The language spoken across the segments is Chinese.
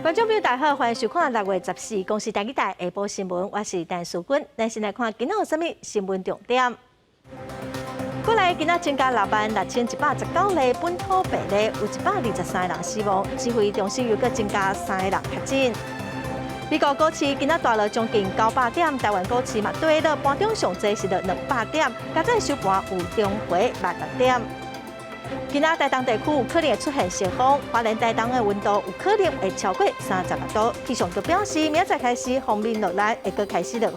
观众朋友大家好，欢迎收看6月14公视第一台下晡新闻，我是陈淑君。咱先来看今仔有啥物新闻重点。过来今仔增加6万6119例本土病例，有123人死亡，指挥中心又搁增加3个人确诊。美国股市今仔大了将近900点，台湾股市嘛对了，盘中上济是了200点，加在收盘有重回800点。今仔台东地区有可能会出现热风，花莲台东的温度有可能会超过38度。气象局表示，明仔开始风面落来，会搁开始落雨。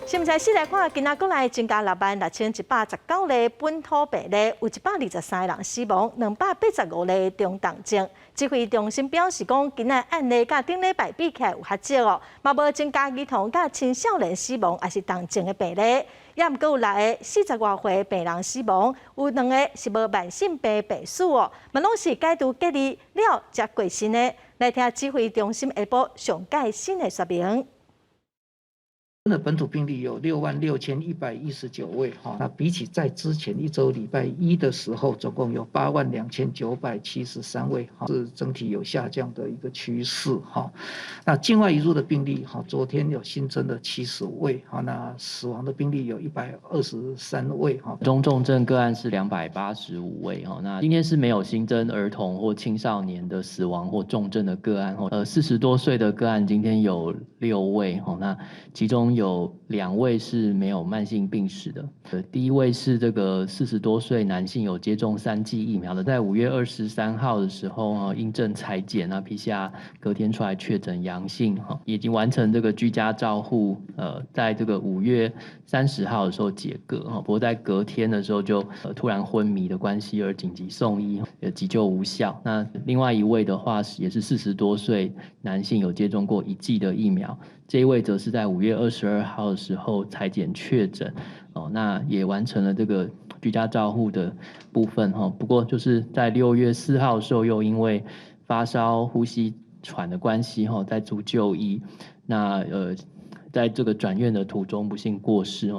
先先来看，今仔国内增加6万6119例本土病例，有123人死亡，285例中重症。指挥中心表示讲，今仔案例甲顶礼拜比起来有较少哦，嘛无增加儿童甲青少年死亡，也是重症的病例。也毋过有6个40外岁病人死亡，有2个是无慢性病病史哦，嘛拢是解除隔离了才过身的。来听指挥中心下晡上届新的说明。的本土病例有66119位哈，那比起在之前一周礼拜一的时候，总共有82973位哈，是整体有下降的一个趋势哈。那境外移入的病例哈，昨天有新增的70位哈，那死亡的病例有123位哈。中重症个案是285位哈，那今天是没有新增儿童或青少年的死亡或重症的个案40多岁的个案今天有6位哈，那其中有2位是没有慢性病史的，第一位是这个40多岁男性有接种3剂疫苗的，在5月23号的时候阴正采检PCR 隔天出来确诊阳性已经完成这个居家照护，在这个5月30号的时候解隔不过在隔天的时候就突然昏迷的关系而紧急送医，急救无效。那另外一位的话也是40多岁男性有接种过1剂的疫苗，这一位则是在5月22号的时候采检确诊，那也完成了这个居家照护的部分不过就是在6月4号的时候，又因为发烧、呼吸喘的关系在住就医，那在这个转院的途中不幸过世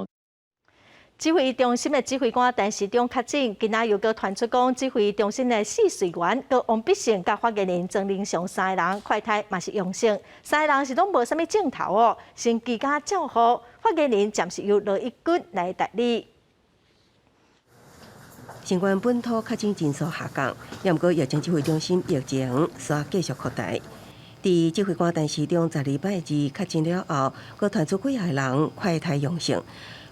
指挥中心的指挥官陈时中确诊，今仔又搁传出讲，指挥中心的试水员搁王必胜甲发言人曾玲祥3个人快筛嘛是阳性，3个人是拢无啥物症头哦，先居家照护。发言人暂时由罗一军来代理。新冠本土确诊人数下降，也毋过疫情指挥中心疫情煞继续扩大。伫指挥官陈时中在礼拜2确诊了后，搁传出几个人快筛阳性。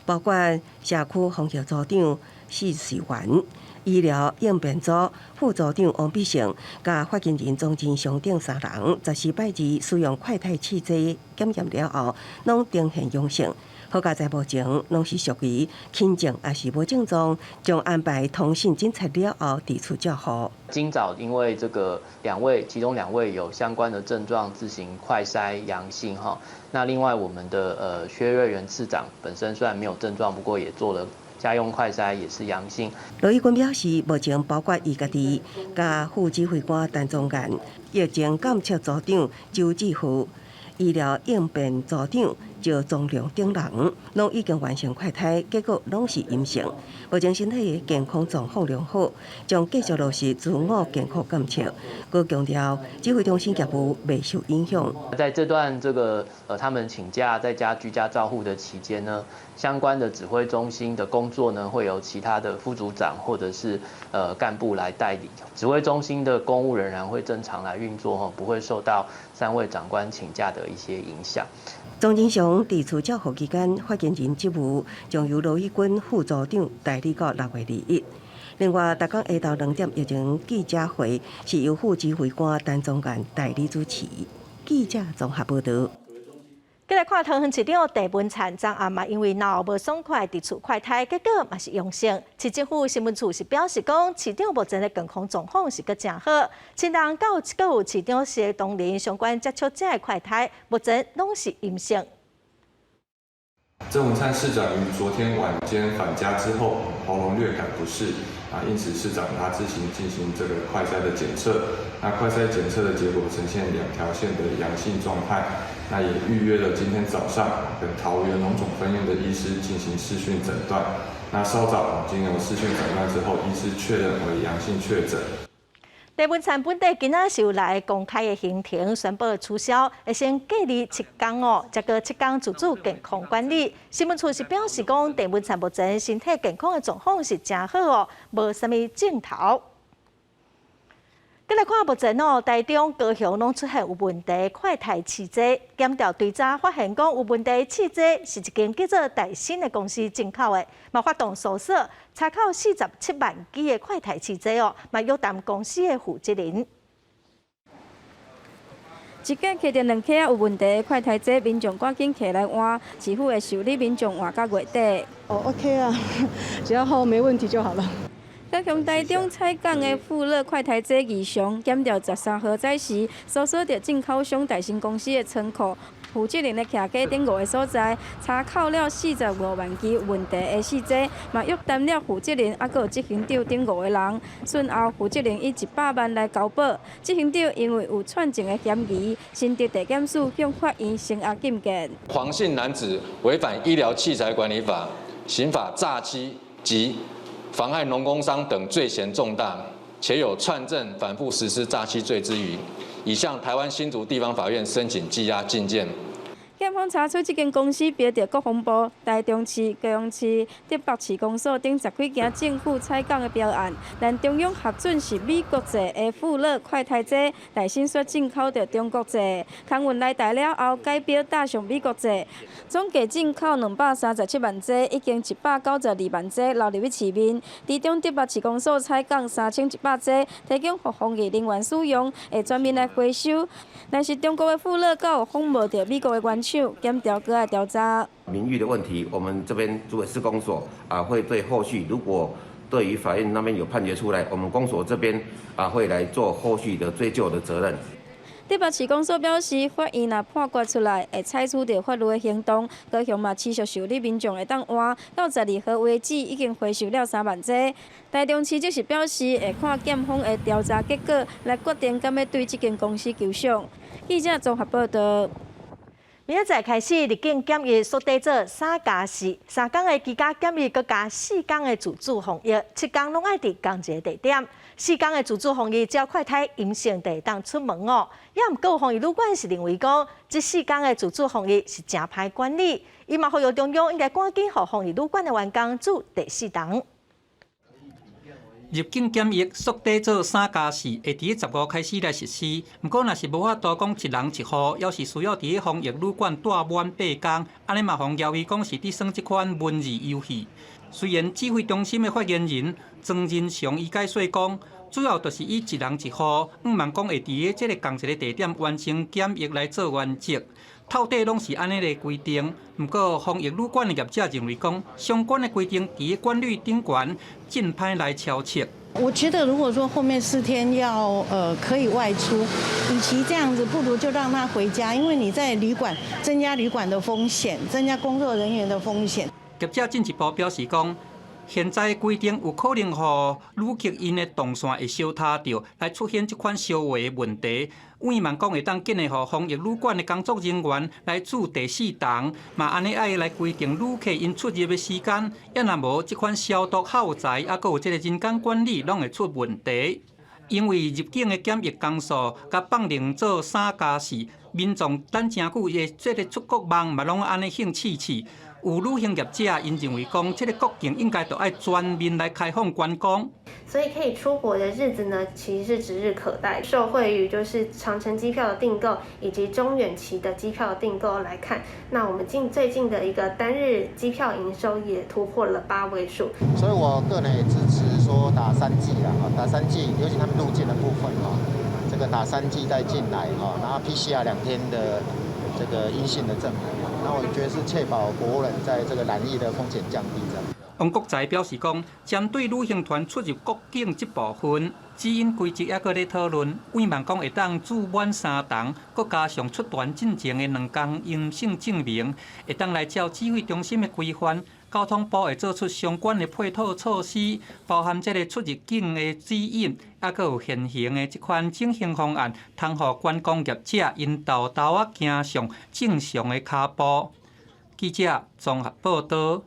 包括社区防疫组长试水员、医疗应变组副组长王必胜，甲发言人钟金祥等3人，在礼拜2使用快筛试剂检验了后，拢呈现阳性。好佳在目前拢是属于轻症，还是无症状，将安排通信检测了后提出照护。今早因为这个其中2位有相关的症状自行快筛阳性那另外我们的薛瑞元次长本身虽然没有症状，不过也做了家用快筛也是阳性。罗义军表示，目前包括伊家己、甲副指挥官陈宗彦、疫情监测组长周志富、医疗应变组长赵宗良等人，拢已经完成快筛，结果拢是阴性。目前身体健康状况良好，将继续落实自我健康监测。佮强调，指挥中心业务未受影响。在这段他们请假在家居家照护的期间呢，相关的指挥中心的工作呢，会由其他的副组长或者是干部来代理。指挥中心的公务仍然会正常来运作不会受到3位长官请假的一些影响。钟金祥提出照护期间，发言人职务将由罗义军副组长代理到6月21。另外，逐天下昼2点疫情记者会是由副指挥官陈宗彦代理主持。记者综合报道。再来看桃园市长郑文灿昨暗嘛，因为脑无爽快，伫厝快筛，结果嘛是阳性。市政府新闻处是表示讲，市长目前的健康状况是搁正好。亲人搁有市长协同仁相关接触者的快筛，目前拢是阴性。郑文灿市长于昨天晚间返家之后，喉咙略感不适因此市长他自行进行这个快筛的检测。那快筛检测的结果呈现2条线的阳性状态。那也预约了今天早上跟桃园荣总分院的医师进行视讯诊断。那稍早经由视讯诊断之后，医师确认为阳性确诊。地文产本地今仔是有来公开的行程宣布取消，会先隔离7天哦，再过7天自主健康管理。新闻处是表示讲，地文产目前身体健康的状况是真好哦，无啥物镜头。再来看目前哦，台中、高雄拢出现有问题快筛试剂，检调追查发现讲有问题试剂是一间叫做戴森的公司进口的，嘛发动搜索，查扣47万支的快筛试剂哦，嘛约谈公司的负责人。一架摕着2克有问题的快筛剂，民众赶紧摕来换，市府会受理民众换到月底。OK 啊，只要号没问题就好了。高雄台中采港的富乐快筛剂异常，检调13号载时，搜索到进口商戴森公司的仓库。负责人咧徛街顶5个所在，查扣了45万支有问题的试剂，嘛约谈了负责人，还有执行长等5个人。顺后，负责人以100万来交保，执行长因为有串证的嫌疑，新竹地检署向法院声押禁见。黄姓男子违反医疗器材管理法、刑法诈欺及妨害农工商等罪嫌重大，且有串证反复实施诈欺罪之余，已向台湾新竹地方法院申请羁押禁见。检方查出这间公司标着国防部、台中市、高雄市、台北市公所等10几件政府采购的标案，但中央核准是美国製的富乐快筛剂，戴森所进口的中国製，空运来台了后改标搭上美国製，总计进口237万剂，已经192万剂流入去市面。其中台北市公所采购3100剂，提供给防疫人员使用，会全面来回收。但是中国的富乐有仿冒着美国的原厂，检调搁来调查。名誉的问题，我们这边主委施工所会对后续如果对于法院那边有判决出来，我们公所这边会来做后续的追究的责任。台北市公所表示，法院若判决出来，会采取着法律的行动。高雄嘛持续受理民众会当换，到12号为止已经回收了3万剂。台中市就是表示，会看检方的调查结果来决定敢要对这间公司求偿。记者综合报道。明仔载开始，入境检疫缩短做3+4，3天的居家检疫，佮加4天的自主防疫，7天拢爱伫同一个地点。4天的自主防疫，只要快筛阴性就会当出门哦。也毋过，防疫旅馆是认为讲，这4天的自主防疫是真歹管理，伊嘛呼吁中央应该赶紧互防疫旅馆的员工做第4天。入境检疫缩短做3+4，会伫15开始来实施。不过，若是无法度讲一人一户，要是需要伫防疫旅馆住满8天，安尼嘛，互谣伊讲是伫耍即款文字游戏。虽然指挥中心的发言人曾仁祥伊解说讲，主要就是以一人一户，5万讲会伫即个同一个地点完成检疫来做原则。到底拢是安尼个规定，不过防疫旅馆的业者认为讲，相关的规定伫管理顶悬，尽歹来敲切。我觉得如果说后面4天要可以外出，与其这样子，不如就让他回家，因为你在旅馆增加旅馆的风险，增加工作人员的风险。业者进一步表示讲，现在的规定有可能互旅客因的动线会相踏着，来出现这款烧话的问题。委员讲会当紧的互防疫旅馆的工作人员来住第4天，嘛安尼爱来规定旅客因出入的时间，也若无这款消毒耗材，还佫有这个人工管理，拢会出问题。因为入境的检疫工数甲放令做3+4，民众等真久的这个出国梦嘛，拢安尼兴气气。有旅行业者因认为讲，这个国境应该都爱全面来开放观光，所以可以出国的日子呢，其实是指日可待。受惠于就是长程机票的订购以及中远期的机票的订购来看，那我们最近的一个单日机票营收也突破了8位数。所以我个人也支持说打3剂啦，打3剂，尤其他们入境的部分这个打3剂再进来然后 PCR 2天的这个阴性的证明。那我觉得是确保国人在这个染疫的风险降低这样。王国才表示讲，针对旅行团出入国境这部分，指引规则还搁咧讨论。委员讲会当住满3天，搁加上出团进前的2天阴性证明，会当来照指挥中心的规范。交通部会做出相关的配套措施，包含这个出入境的指引，还佫有现行的这款整形方案，通互观光业者因豆豆行上正常的脚步。记者综合报道。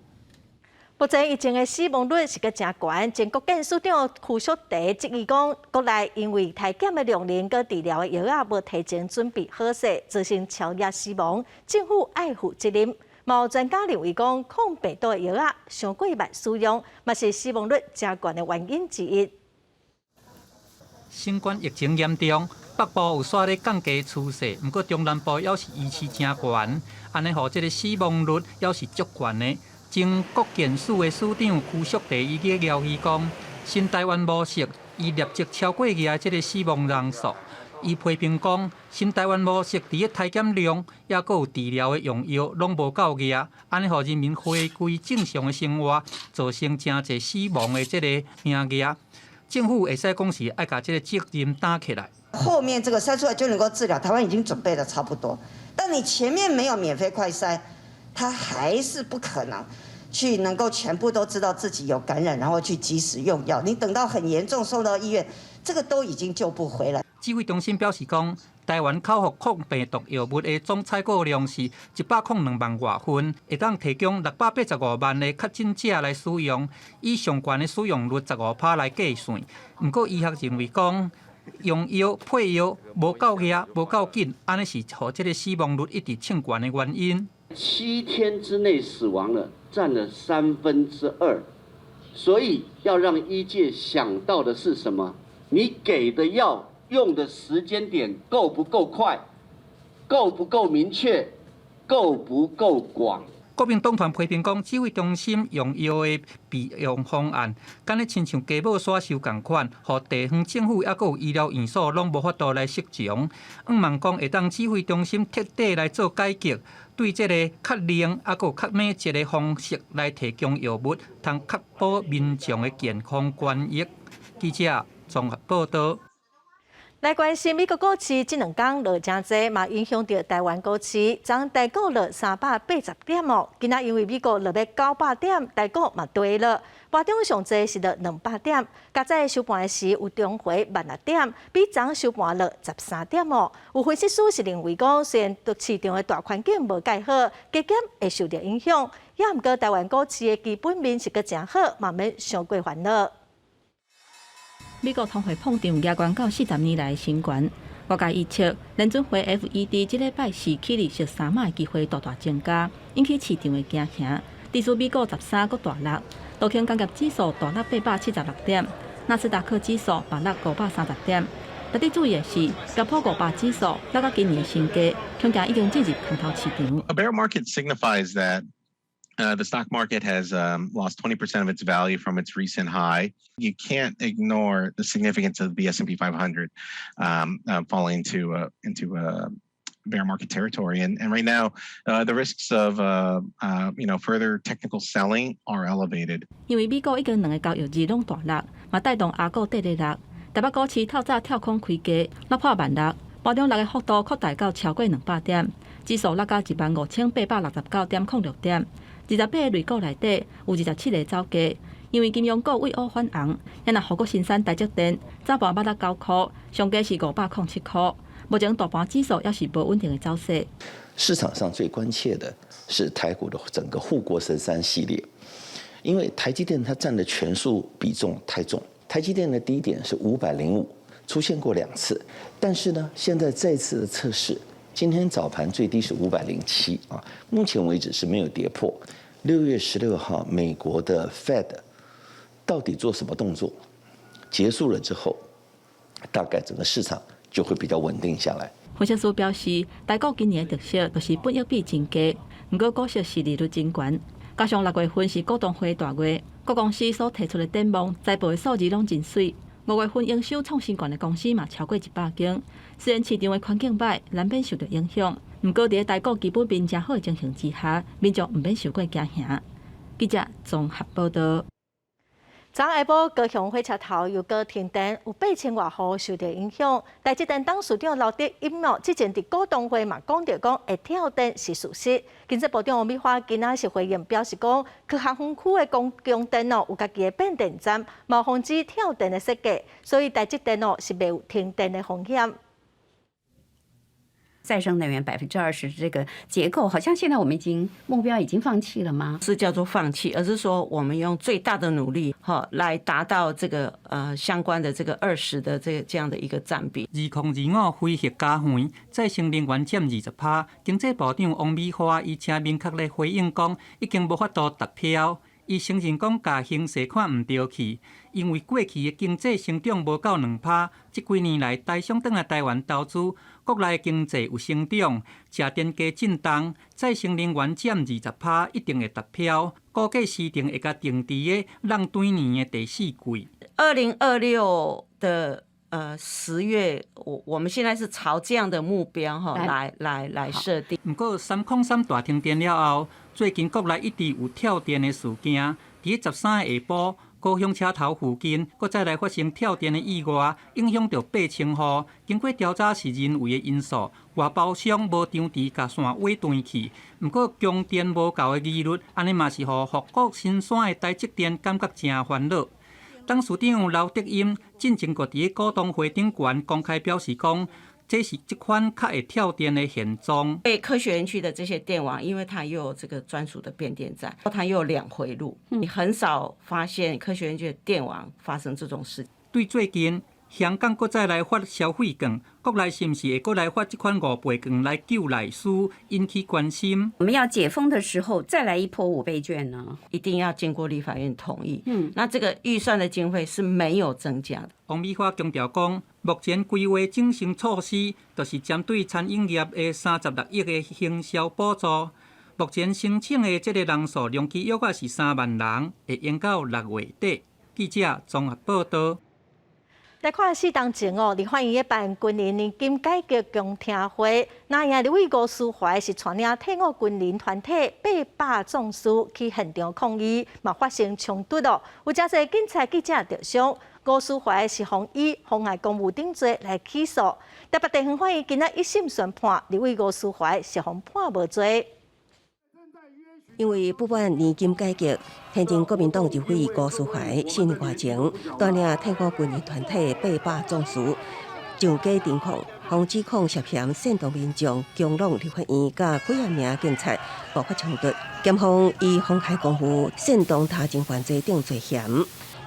目前疫情的死亡率是个真悬，前国健署长邱淑媞质疑讲，国内因为体检的量能跟治疗的药啊无提前准备好势，造成超额死亡，政府爱负责任。有专家认为讲，抗病毒的药啊上过慢使用，嘛是死亡率真悬的原因之一。新冠疫情严重，北部有煞咧降低趋势，不过中南部也是依次真悬，安尼互这个死亡率也是足悬的。前国健署的署长邱淑媞伊个料伊讲，新台湾模式伊立即超过个这个死亡人数。伊批评讲，新台湾模式伫个体检量，也佫有治疗的用药，拢无够个，安尼互人民回归正常的生活，造成真侪死亡的这个命个。政府会使讲是爱把这个责任担起来。后面这个筛出来就能够治疗，台湾已经准备的差不多，但你前面没有免费快筛，它还是不可能去能够全部都知道自己有感染，然后去及时用药。你等到很严重送到医院，这个都已经救不回来。指挥中心表示讲，台湾口服抗病毒药物的总采购量是102万外份，会当提供685万的确诊者来使用，以上悬的使用率15%来计算。不过医学认为讲，用药配药无够额、无够紧，安尼是和这个死亡率一直称悬的原因。7天之内死亡了，占了2/3，所以要让医界想到的是什么？你给的药用的时间点够不够快？够不够明确？够不够广？国民党团批评讲，指挥中心用药的备用方案，敢若亲像家母刷收共款，互地方政府也佫有医疗院所拢无法度来适从。望讲会当指挥中心彻底来做改革，对这个较灵也佫较密集的方式来提供药物，通确保民众的健康权益。记者综合报道。来关心美国股市这2天落真济，嘛影响到台湾股市，昨台股落380点哦。今仔因为美国落要900点，台股嘛跌了。盘中上济是落200点，加在收盘时有重回106点，比昨收盘落13点哦。有分析师是认为讲，虽然市场的大环境无介好，加减会受到影响，也毋过台湾股市的基本面是个真好，嘛免伤过烦恼。美国通货膨胀压悬到40年来新悬，外界预测联准会 FED 这礼拜4起利息3码的机会大大增加，引起市场的惊吓。指数美国13个大落，道琼工业指数大落876点，纳斯达克指数大落530点。值得注意的是，标普500指数落到今年的新低，恐惊已经进入空头市场。A bear market signifies that the stock market has lost 20% of its value from its recent high. You can't ignore the significance of the S&P 500 falling into bear market territory. And right now, the risks of further technical selling are elevated. 因为美国已经2个交易日拢大落，嘛带动亚股跌落。台北股市透早跳空开价，落破16000，盘中落的幅度扩大到超过200点，指数落到15869.06点。28个类股内底有27个走价，因为金融股为乌反红，也若富国新山台积电早盘8到9块，上价是507块。目前大盘指数也是无稳定的走势。市场上最关切的是台股的整个护国神山系列，因为台积电它占的权数比重太重。台积电的低点是505，出现过2次，但是呢，现在再次的测试。今天早盘最低是507啊，目前为止是没有跌破。6月16号，美国的 Fed 到底做什么动作？结束了之后，大概整个市场就会比较稳定下来。分析师表示，台股今年的特色就是本益比真低，不过股息是利率真悬，加上6月份是股东会大月，各公司所提出的展望、财报的数字拢真水。5月份营收创新高的公司嘛超过100间，虽然市场的环境歹，难免受到影响。不过在台股基本面真好的情形之下，民众唔免受过惊吓。记者综合报道。昨下晡，高雄火车头又搁停电，有8000外户受到影响。台积电董事长刘德音之前伫股东会嘛讲到讲会跳电是事实。经济部长王美花今仔是回应表示讲，去学园区的公共电有家己的变电站，冇防止跳电的设计，所以台积电是袂有停电的风险。再生能源20%这个结构，好像现在我们目标已经放弃了吗？是叫做放弃，而是说我们用最大的努力来达到这个相关的这个20%的这样的一个占比。2025非核家园再生能源占20%，经济部长王美花伊正明确咧回应讲，已经无法度达标。伊承认讲，甲形势看唔对去，因为过去的经济成长无到2%，这几年来台商转来台湾投资，国内经济有成长，吃电价震动，再生能源占20%，一定会达标。估计市场会甲定伫个让对年的第4季。2026的10月，我们现在是朝这样的目标来设定。不过303大停电了后，最近国内一直有跳电的事件。伫13下晡，高雄车头附近，搁再来发生跳电的意外，影响到8000户。经过调查是人为的因素，外包商无张持甲线挖断去。不过供电无够的疑虑，安尼嘛是互福国新山的台积电感觉真烦恼。董事长刘德音进前个伫股东会顶悬公开表示讲，这是这款较会跳电的现状。对科学园区的这些电网，因为它又有这个专属的变电站，它又有2回路，你很少发现科学园区的电网发生这种事。对最近香港搁再来发消费券，国内是毋是会搁来发这款5倍券来救内需，引起关心？我们要解封的时候再来一波5倍券呢？一定要经过立法院同意。那这个预算的经费是没有增加的。王美花强调讲，目前规划整成措施，就是针对餐饮业的36亿的行销补助。目前申请的这个人数量期约是3万人，会用到6月底。记者综合报道。来看4当前立法院一办军人年金改革公听会，那样立委吴思怀是带领退伍军人团体800壮士去现场抗议，嘛发生冲突有真侪警察记者受伤。吴思怀是以妨碍公务等罪来起诉。台北地方法院今仔1审宣判，立委吴思怀是判无罪。因为不满年金改革，现今国民党立委吴思怀4年外前带领退伍军人团体800壮士上街顶抗，防指控涉嫌煽动民众强弄立法院，甲几啊名警察爆发冲突，检方以妨害公务、煽动他人犯罪等罪嫌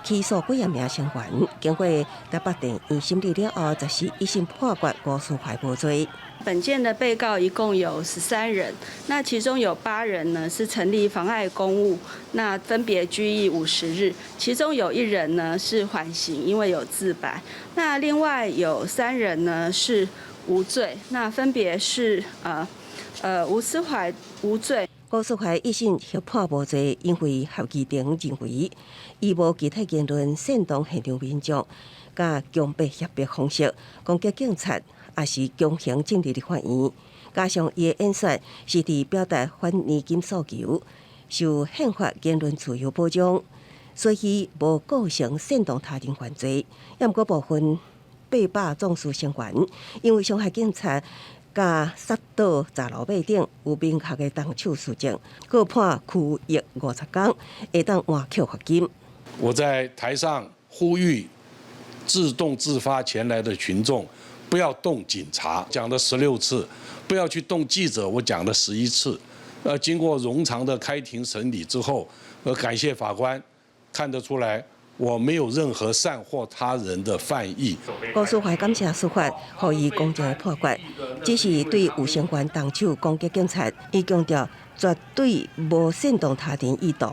起诉几啊名成员。经过台北地院审理了后，则是1审判决吴思怀无罪。本件的被告一共有13人，那其中有8人呢是成立妨碍公务，那分别拘役50日，其中有1人呢是缓刑，因为有自白。那另外有3人呢是无罪，那分别是吴思怀无罪。吴思怀1审被判无罪，因为合议庭认为伊无其他言论煽动现场民众，甲强迫胁迫方式攻击警察，也是强行进入立法院。加上伊的演说是伫表达反年金诉求，受宪法言论自由保障，所以无构成煽动他人犯罪。也毋过部分800壮士成员因为伤害警察，甲杀倒砸路马顶有明确的动手事情，各判拘役50天，会当换扣罚金。我在台上呼吁自动自发前来的群众，不要动警察，讲了16次；不要去动记者，我讲了11次。经过冗长的开庭审理之后，感谢法官看得出来，我没有任何煽惑他人的犯意。吴思怀感谢司法，予以公正的判决，只是对有成员动手攻击警察，伊强调绝对无煽动他人意图。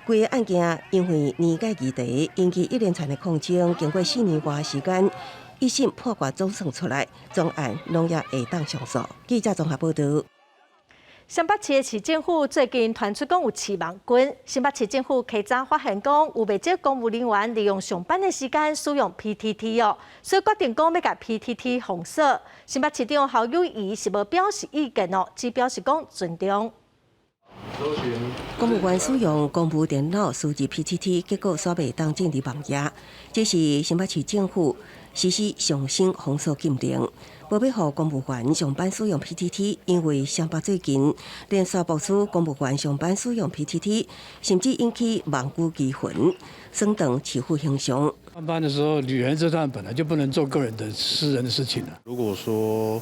规个案件因为年改议题，引起一连串的抗争，经过4年多时间，1审判决总算出来，总案拢也会当上诉。记者综合报道。新北市的市政府最近传出讲有7万军，新北市政府稽查发现讲有未少公务人员利用上班的时间使用 PTT 所以决定讲要甲 PTT 封锁。新北市长侯友宜是无表示意见只表示讲尊重。公务员使用公务电脑输入 PTT， 结果煞未当进入网页，这是新北市政府实施上新封锁禁令。无要予公务员上班使用 PTT， 因为新北最近连续部署公务员上班使用 PTT， 甚至引起网友疑魂，升等起负形象。上班的时候，原则上本来就不能做个人的私人的事情了。如果说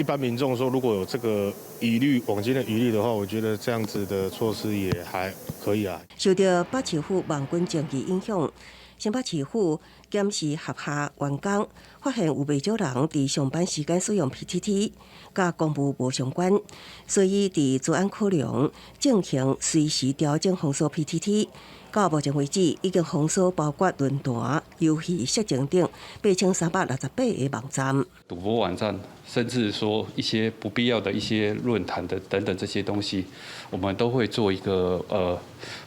一般民众说，如果有这个疑虑、网监的疑虑的话，我觉得这样子的措施也还可以啊。受到北市府网军政治影响，新北市府检视轄下员工，发现有不少人伫上班时间使用 PTT， 甲公务无相关，所以伫资安考量，进行随时调整封锁 PTT。到目前为止，已经封锁包括论坛、游戏、色情等8368个网站。赌博网站，甚至说一些不必要的一些论坛的等等这些东西，我们都会做一个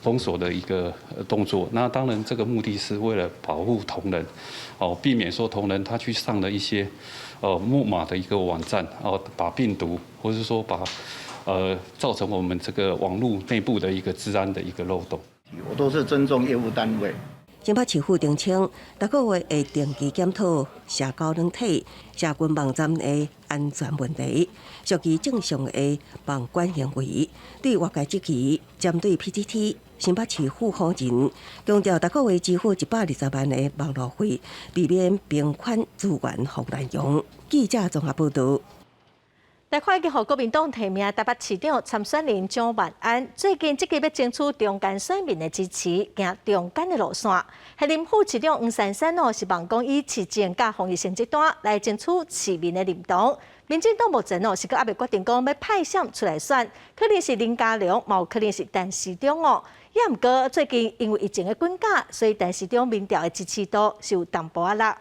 封锁的一个动作。那当然，这个目的是为了保护同仁，避免说同仁他去上了一些木马的一个网站，把病毒或是说把造成我们这个网络内部的一个治安的一个漏洞。我都是尊重业务单位。新北市府澄清，每个月会定期检讨社交软体、社群网站的安全问题，属于正常的网管行为。对外界质疑，针对 PTT， 新北市府负责人强调，每个月支付120万的网络费，避免并款资源互滥用。记者综合报道。来看一个，国民党提名台北市长参选人蒋万安，最近积极要争取中间选民的支持，行中间的路线。现任副市长黄珊珊是望讲以市政甲防疫成绩单来争取市民的认同。民进党目前是阁还未决定讲要派谁出来选，可能是林佳龙，也有可能是陈时中哦。也毋过最近因为疫情的滚价，所以陈时中民调的支持度是有淡薄仔啦。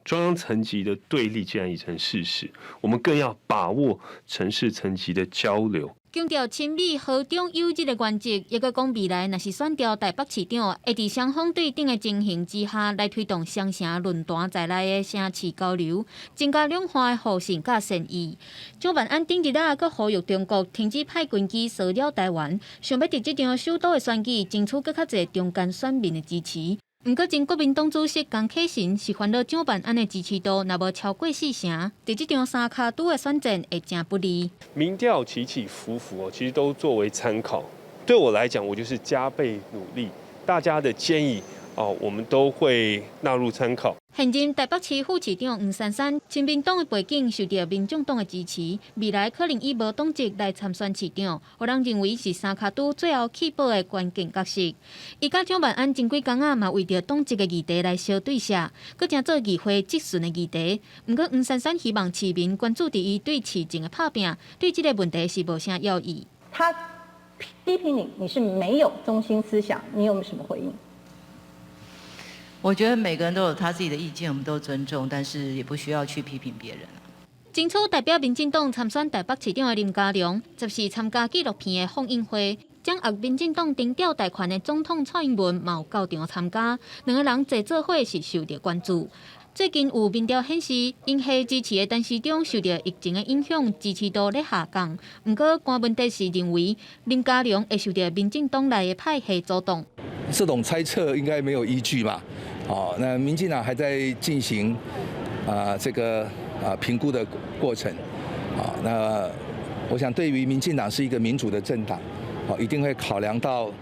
中央层级的对立既然已成事实，我们更要把握城市层级的交流。强调亲美和中优质的原则，也个讲未来若是选调台北市长，会伫双方对等的情形之下，来推动双城论坛在内的城市交流，增加两岸的互信甲善意。蒋万安顶日佫呼吁中国停止派军机骚扰台湾，想要伫这场首都的选举争取更较侪中间选民的支持。毋过，前国民党主席江启臣是烦恼蒋万安的支持度若无超过4成，伫这场三卡都的选战会真不利。民调起起伏伏其实都作为参考。对我来讲，我就是加倍努力，大家的建议我们都会纳入参考。现任台北市副市长黄珊珊，亲民党的背景受到民众党的支持，未来可能以无党籍来参选市长，有人认为是三卡都最后起步的关键角色。伊甲蒋万安前几工嘛为着党籍的议题来相对射，佮正做议会质询的议题。毋过黄珊珊希望市民关注伫伊对市政的拍拼，对这个问题是无啥要义。他批评你是没有中心思想，你有什么回应？我觉得每个人都有他自己的意见，我们都尊重，但是也不需要去批评别人。争取代表民进党参选台北市长的林佳龙，则是参加纪录片的放映会，将民进党顶调贷款的总统蔡英文嘛有到场参加，两个人坐做伙是受到关注。最近有民调显示，因系支持的陈时中受到疫情的影响，支持度在下降。不过，关问题是认为林佳龙会受到民进党内的派系主动。这种猜测应该没有依据吧？那民进党还在进行这个评估的过程。那我想对于民进党是一个民主的政党，一定会考量到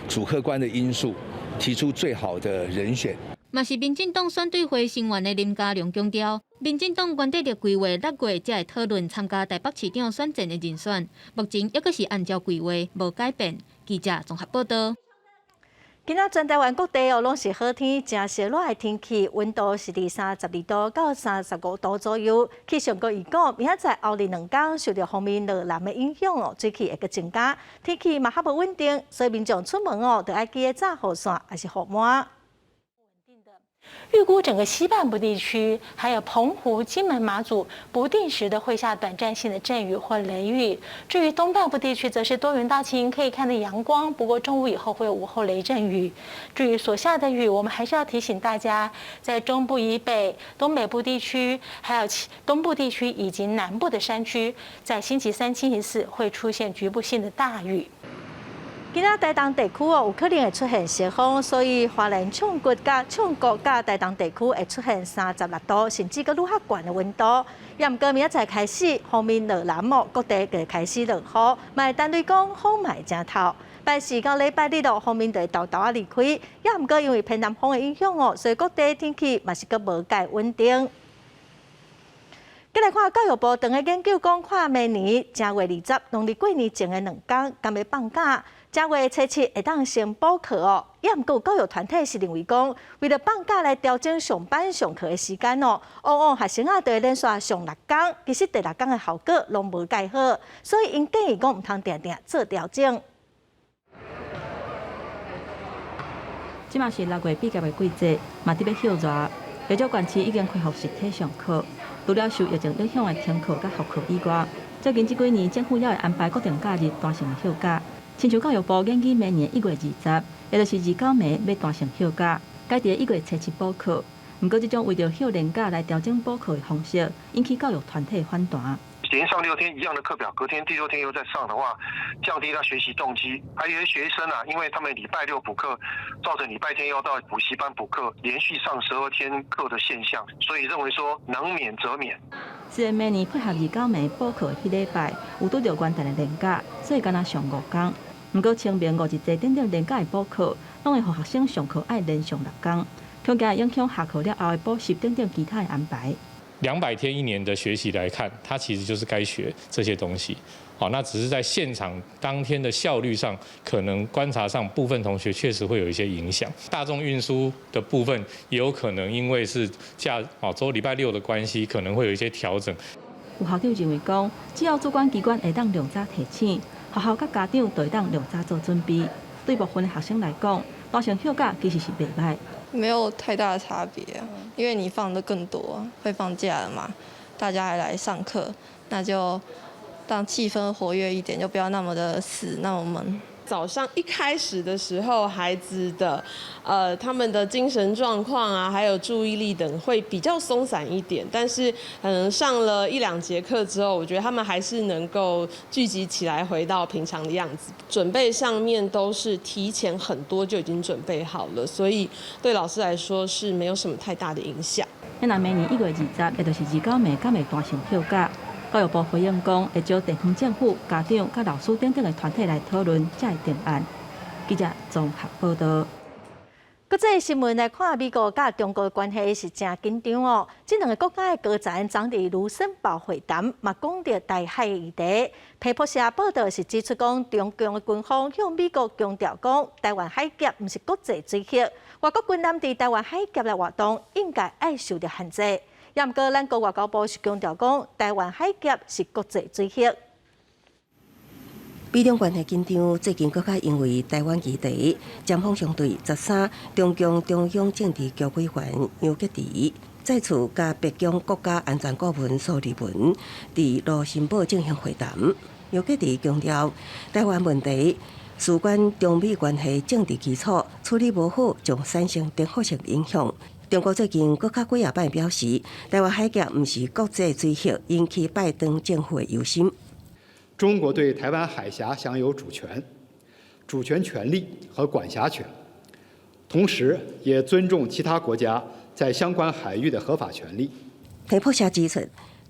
主客观的因素，提出最好的人选。嘛是民进党选对会成员的林佳龙强调，民进党原定着规划6月才会讨论参加台北市长选战的人选，目前抑阁是按照规划无改变。记者综合报道。今仔全台湾各地拢是好天，真热热的天气，温度是伫32度到35度左右。气象局预告，明仔载后日2天受到锋面热南的影响水汽会阁增加，天气嘛较无稳定，所以民众出门就要记得炸雨伞还是雨伞。预估整个西半部地区，还有澎湖、金门、马祖，不定时的会下短暂性的阵雨或雷雨。至于东半部地区，则是多云到晴，可以看到阳光，不过中午以后会有午后雷阵雨。至于所下的雨，我们还是要提醒大家，在中部以北、东北部地区，还有东部地区以及南部的山区，在星期三、星期四会出现局部性的大雨。今仔台东地区有可能会出现热风，所以花莲唱国甲台东地区会出现36度，甚至阁愈较悬的温度。也毋过明仔载开始，锋面热南各地就开始落雨，嘛会单对讲风嘛会正透。拜四到礼拜日锋面就会豆豆离开，也毋过因为偏南风的影响所以各地天气嘛是阁无介稳定。再来看教育部长的研究讲，看明年正月20农历过年前的2天，敢要放假，正月初7会当先补课哦。也毋过教育团体是认为讲，为了放假来调整上班上课的时间哦，往往学生就会连续上6天，其实第6天的效果拢无介好，所以因建议讲毋通定定做调整。即嘛是6月毕业的季节，嘛伫要休热，不少县市已经恢复实体上课。除了受疫情影响的停课甲复课以外，最近这几年政府也会安排固定假日单程的休假。亲像教育部建议明年1月20，也就是29暝要单程休假，改伫1月初7补课。不过，这种为着休年假来调整补课的方式，引起教育团体反弹。连上6天一样的课表，隔天第6天又再上的话，降低他学习动机。还有一些学生啊，因为他们礼拜6补课，造成礼拜天要到补习班补课，连续上12天课的现象，所以认为说能免则免。虽然每年配合29暝补课的迄礼拜有拄着元旦的年假，所以敢若上5天。不过清明50节等等年假的补课，拢会互学生上课爱连上6天，恐惊会影响下课了后的补习等等其他的安排。200天1年的学习来看，它其实就是该学这些东西。好，那只是在现场当天的效率上，可能观察上部分同学确实会有一些影响。大众运输的部分也有可能因为是周礼拜6的关系，可能会有一些调整。有校长认为讲，只要主管机关会当量早提醒，学校甲家长都会当量早做准备。对部分的学生来讲，单程休假其实是袂歹。没有太大的差别啊，因为你放的更多，会放假了嘛，大家还来上课，那就让气氛活跃一点，就不要那么的死，那么闷。早上一开始的时候，孩子的他们的精神状况啊，还有注意力等会比较松散一点，但是可能上了1、2节课之后，我觉得他们还是能够聚集起来，回到平常的样子。准备上面都是提前很多就已经准备好了，所以对老师来说是没有什么太大的影响。那明年1月20，也就是29暝，敢会单程休假？教育部回应讲，会招地方政府、家长、甲老师等等的团体来讨论，才会定案。记者综合报道。国际新闻来看，美国甲中国的关系是真紧张哦。这2个国家的高层昨日卢森堡会谈，嘛讲到台海议题。彭博社报道是指出讲，中共的军方向美国强调讲，台湾海峡毋是国际水域，外国军舰伫台湾海峡的活动应该爱受到限制。也毋过，咱国外交部是强调讲，台湾海峡是国际水域。美中关系紧张，最近更加因为台湾议题，尖峰相对13，中共中央政治局委员杨洁篪再次甲北京国家安全顾问苏立文伫卢森堡进行会谈。杨洁篪强调，台湾问题事关中美关系政治基础，处理无好，将产生颠覆性影响。中国最近更加几摆表示，台湾海峡毋是国际水域，引起拜登政府的忧心。中国对台湾海峡享有主权权利和管辖权，同时也尊重其他国家在相关海域的合法权利。彭博社指出，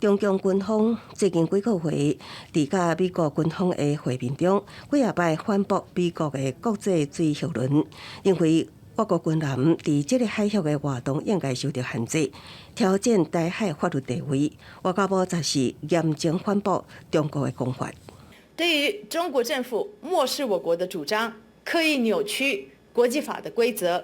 中共军方最近几个月伫甲美国军方的会面中，几摆反驳美国的国际水域论，认为我国军舰伫这个海峡的活动应该受到限制，挑战台海法律地位。外交部则是严正反驳中国的讲法。对于中国政府漠视我国的主张，刻意扭曲国际法的规则，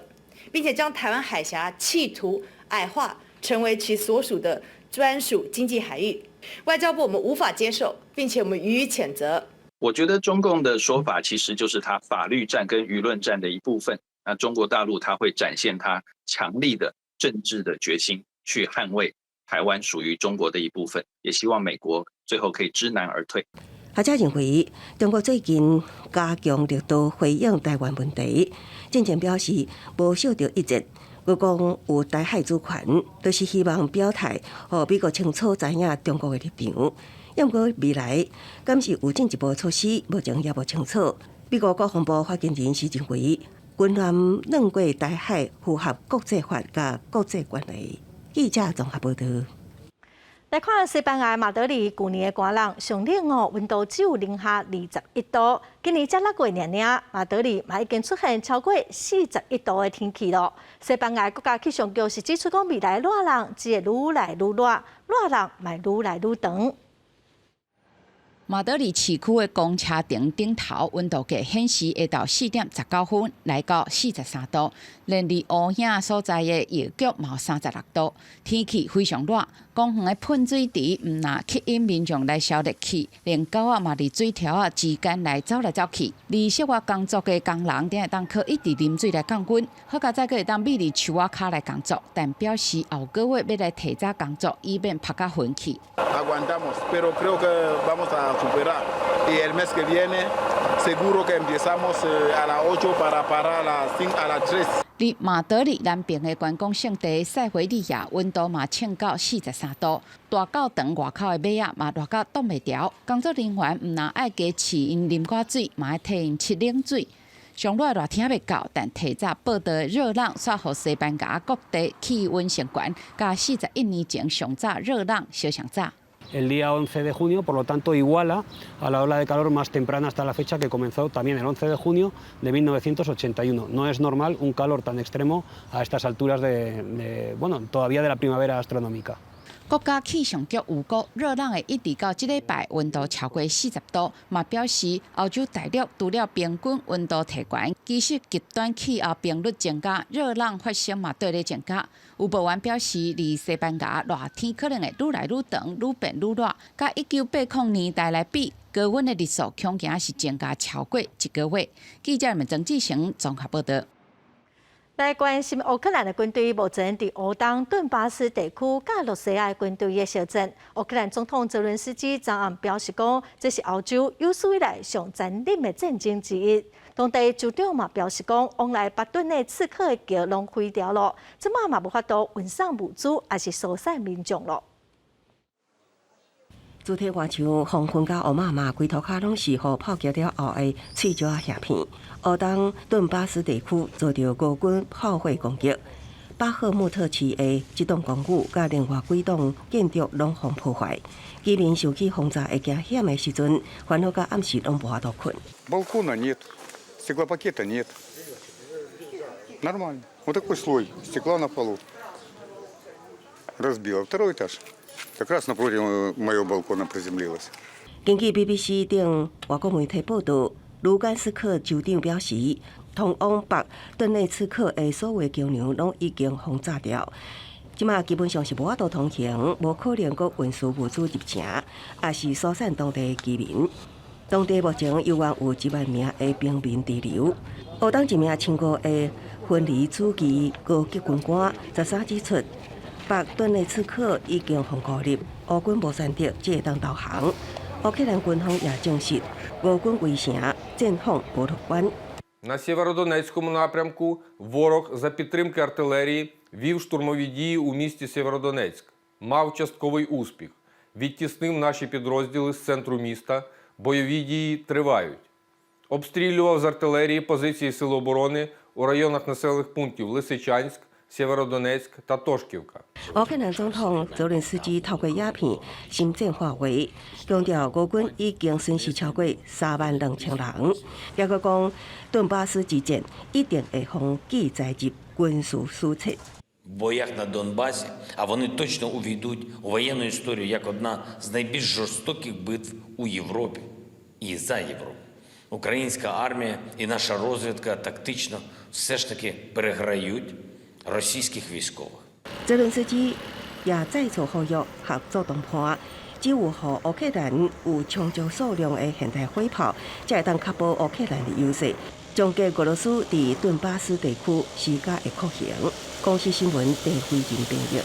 并且将台湾海峡企图矮化，成为其所属的专属经济海域，外交部我们无法接受，并且我们予以谴责。我觉得中共的说法其实就是他法律战跟舆论战的一部分。那中国大陆它会展现它强力的政治的决心，去捍卫台湾属于中国的一部分，也希望美国最后可以知难而退。学者认为，中国最近加强力度回应台湾问题，进前表示无受到一致，佮讲有台海主权，都是希望表态，让美国清楚知影中国的立场。要不过未来敢是有进一步措施，目前也无清楚。美国国防部发言人是认为，军舰软过台海符合国际法甲国际惯例。记者综合报道。来看西班牙马德里去年的寒冷上冷哦，温度只有零下21度。今年才6月尔，马德里嘛已经出现超过41度的天气咯。西班牙国家气象局是指出讲，未来热浪只会愈来愈热，热浪嘛愈来愈长。马德里市区的公车亭顶头温度计显示，会到4点19分来到43度，连离乌影所在的夜局嘛36度，天气非常热。公园的喷水池唔拿吸引民众来烧热气，连狗仔嘛伫水条啊之间来走来走去。而室外工作的工人，定会当靠一直啉水来降温，好佳再会当秘伫树仔骹来工作，但表示后个月要来提早工作，以免拍甲昏去。Aguantamos, pero creo que vamos a superar. Y el mes que viene, seguro que empezamos a las 8 para parar a las 5 a las 3. 伫马德里南边的观光胜地塞维利亚，温度嘛降到43度，大教堂外口的马仔嘛热到挡袂牢。工作人员唔但爱加饲因啉寡水，嘛爱替因吃冷水。上热热天未到，但提早报道的热浪，煞互西班牙各地气温升悬，甲41年前上早热浪相像早。El día 11 de junio, por lo tanto, iguala a la ola de calor más temprana hasta la fecha que comenzó también el 11 de junio de 1981. No es normal un calor tan extremo a estas alturas bueno, todavía de la primavera astronómica. 国家气象局预估热浪会一直到这礼拜温度超过40度，嘛表示欧洲大陆除了平均温度提悬，其实极端气候频率增加，热浪发生嘛对咧增加。有报员表示，离西班牙热天可能会愈来愈长，愈变愈热，甲1980年代来比，高温的日数恐惊是增加超过1个月。记者们曾志成综合报道。来关心乌克兰的军队目前伫乌东顿巴斯地区甲罗西亚军队的小镇。乌克兰总统泽伦斯基昨暗表示讲，这是欧洲有史以来上残忍的战争之一。当地州长嘛表示讲，往来巴顿的刺客的桥拢毁掉了，即马嘛无法度运送物资，也是疏散民众咯。主体外墙黄昏甲乌妈妈规涂骹拢是互炮击了后的碎石啊叶片。乌东顿巴斯地区遭到俄军炮火攻击，巴赫穆特市的一栋公寓甲另外几栋建筑拢互破坏。居民受起轰炸会惊险的时阵，烦恼到暗时拢无法度困。Балкона нет, стеклопакета нет. Нормально. Вот такой слой стекла на полу. Разбило. Второй этаж. Как раз напротив моего балкона приземлилось. 根据 BBC 等外国媒体报道，卢甘斯克州长表示，通往北顿内茨克的所有桥梁拢已经轰炸掉，即马基本上是无法度通行，无可能阁运输物资入城，也是疏散当地居民。当地目前有约有1万名的平民滞留。乌东一名亲俄的分离主义高级军官13指出，北顿内茨克已经互孤立，乌军无选择只会当投降。乌克兰军方也证实，俄军围城战况无乐观。На Сєвєродонецькому напрямку ворог за підтримки артилерії вів штурмові дії у місті Сєвєродонецьк. Мав частковий успіх. Відтіснив наші підрозділи з центру міста. Бойові дії тривають. Обстрілював з артилерії позиції Сил оборони у районах населених пунктів Лисичанськ, Сєвєродонецьк та Тошківка. 乌克兰总统泽连斯基透过鸦片心战化为，强调俄军已经损失超过32000人，也个讲顿巴斯之战一定会放记载入军事史册。В боях на Донбасі, а вони точно увійдуть у воєнну історію як одна з найбільш жорстоких битв у Європі і за Європу. Українська армія і наша розвідка тактично все ж таки переграють російських військових. 泽连斯基也再次呼吁合作谈判，只有予乌克兰有充足数量的现代火炮，才会当确保乌克兰的优势，终结俄罗斯伫顿巴斯地区施加的酷刑。公司新闻第非人编译。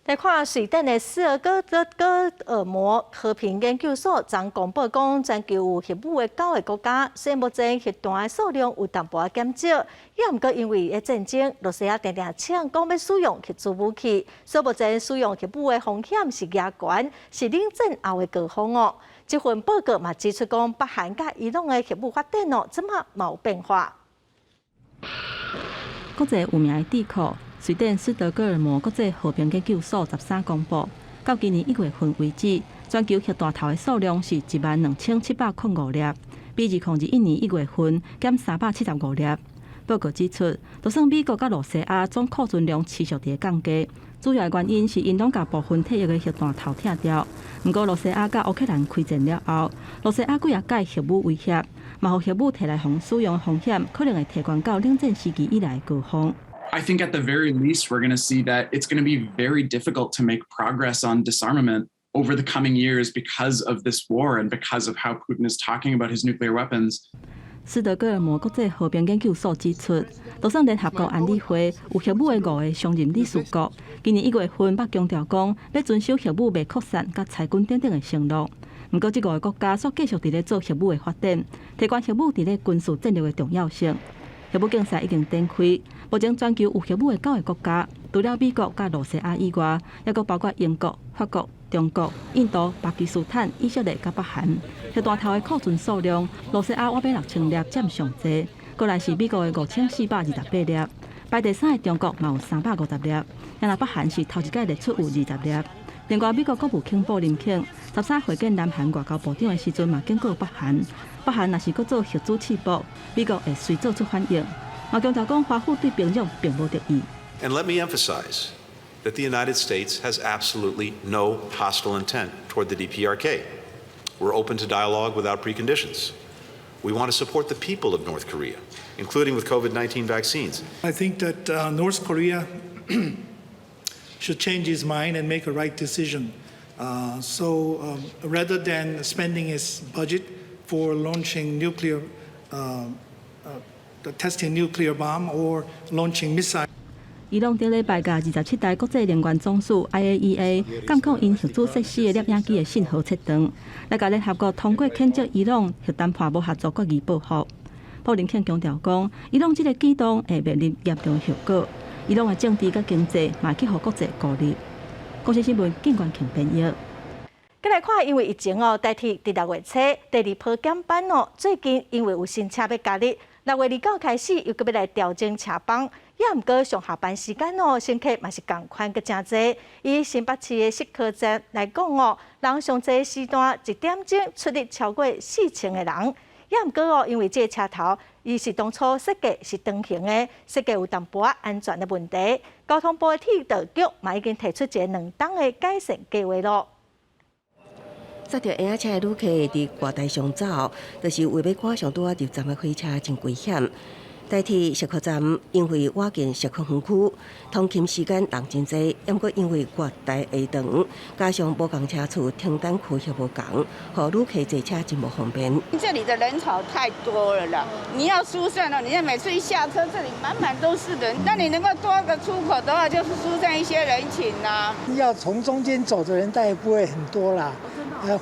来看瑞典的斯德哥尔摩和平研究所昨公布讲，全球有核武的9个国家，虽然目前核弹的数量有淡薄减少，也毋过因为战争，罗西亚常常抢讲要使用核子武器，所以目前使用核武的风险是野悬，是冷战后的高峰哦。这份报告嘛指出讲，北韩甲伊朗的核武发展哦，即马嘛有变化。国际有名的智库瑞典斯德哥尔摩国际和平研究所13公布，到今年1月份为止，全球核弹头的数量是12705粒，比2021年1月份减375粒。报告指出，就算美国甲罗西亚总库存量持续伫降低，主要的原因是因拢甲部分退役的核弹头拆掉。不过，罗西亚甲乌克兰开战了后，罗西亚几啊届核武威胁，嘛互核武摕来防使用风险，可能会提悬到冷战时期以来高峰。I think at the very least, we're going to see that it's going to be very difficult to make progress on disarmament over the coming years because of this war and because of how Putin is talking about his nuclear weapons. 斯德哥尔摩国际和平研究所指出，就算联合国安理会有核武的5个常任理事国，今年1月份捌强调讲要遵守核武未扩散、甲裁军等等的承诺。不过，这5个国家所继续伫咧做核武的发展，提高核武伫咧军事战略的重要性。核武竞赛已经展开，目前全球有核武的9个国家，除了美国甲罗西亚以外，也阁包括英国、法国、中国、印度、巴基斯坦、以色列甲北韩。核弹头的库存数量，罗西亚860,000粒占上济，过来是美国的5428粒，排第3的中国嘛有350粒，然后北韩是头一届列出有20粒。另外，美国国务卿布林肯13会见南韩外交部长的时阵嘛警告北韩，北韩若是搁做核武试爆，美国会随做出反应。嘛强调讲，华府对平壤并无敌意。And let me emphasize that the United States has absolutely no hostile intent toward the DPRK. We're open to dialogue without preconditions. We want to support the people of North Korea, including with COVID-19 vaccines. I think that North Korea should change its mind and make a right decision. Rather than spending its budget for launching testing nuclear bomb or launching missiles. 伊朗顶礼拜甲27代国际能源总署 IAEA 监控因核子设施的摄影机的信号切断，来甲联合国通过谴责伊朗核谈判无合作决议报复。布林肯强调讲，伊朗这个举动会面临严重后果，伊朗的政治甲经济嘛去互国际孤立。公司新闻景冠庆编译。再来看，因为疫情代替第6月初第2波减班最近因为有新车要加入，6月29开始又搁要来调整车班。也毋过上下班时间乘客嘛是共款搁真济。以新北市的适科站来讲人上济时段1点钟出入超过4000个人。也毋过因为这个车头伊是当初设计是长形的，设计有淡薄安全的问题。交通部的铁道局嘛已经提出一个2档的改善计划咯。载着婴仔车的旅客伫外台上走，就是为要赶上拄啊入站的火车，真危险。代替石科站，因为挖进石科园区，通勤时间人真多，也毋过因为月台下长，加上无共车处停单区也无共，互旅客坐车真无方便。这里的人潮太多了啦，你要疏散了，你看每次一下车，这里满满都是人。那你能够多个出口的话，就是疏散一些人群啦。要从中间走的人，但也不会很多啦。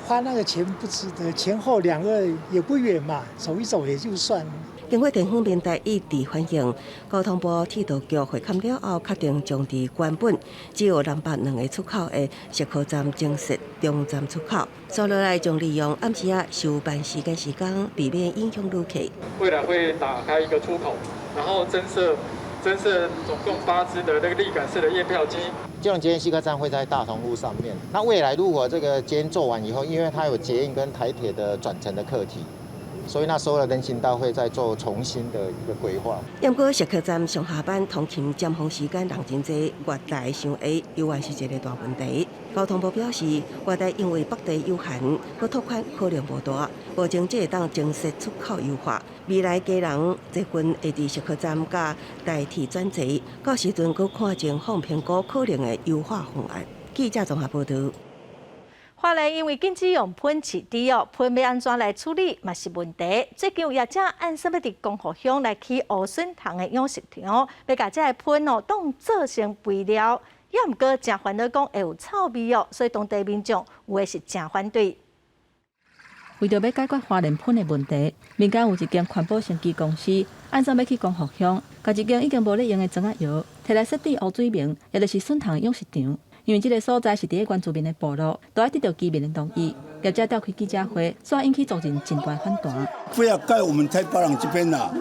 花那个钱不值得，前后2个也不远嘛，走一走也就算了。经过地方面代一致反映，交通部铁道局会勘了后，确定将伫原本只有南北2个出口的石科站增设中站出口，接落来将利用暗时收班时间，避免影响旅客。未来会打开一个出口，然后增设总共8支的那个立杆式的验票机。基隆捷运西客站会在大同路上面。那未来如果这个捷运做完以后，因为它有捷运跟台铁的转乘的课题。所以那所有的人行道会再做重新的一个规划。不过石科站上下班通勤尖峰时间人真多，月台上下犹原是一个大问题。交通部表示，月台因为北地有限，佮拓宽可能无大，目前只会当增设出口优化。未来家人这份会伫石科站甲代替转坐，到时阵佮看情况评估可能的优化方案。记者综合报道。花莲因为禁止用喷饲猪喷要安怎来处理嘛是问题。最近有业者按说要伫公河乡来起乌笋塘的养殖场，要甲这个喷当做成肥料，也毋过真烦恼讲会有臭味所以当地民众有的是真反对。为着要解决花莲喷的问题，民间有一间环保生机公司，按说要去公河乡，甲一间已经无咧用的庄仔药摕来设置乌水明，也就是笋塘养殖场。因为这个所在是伫原住民的部落，都要得到居民的同意。业者召开记者会，所以引起族人真大反弹。不要盖我们台北人这边啦，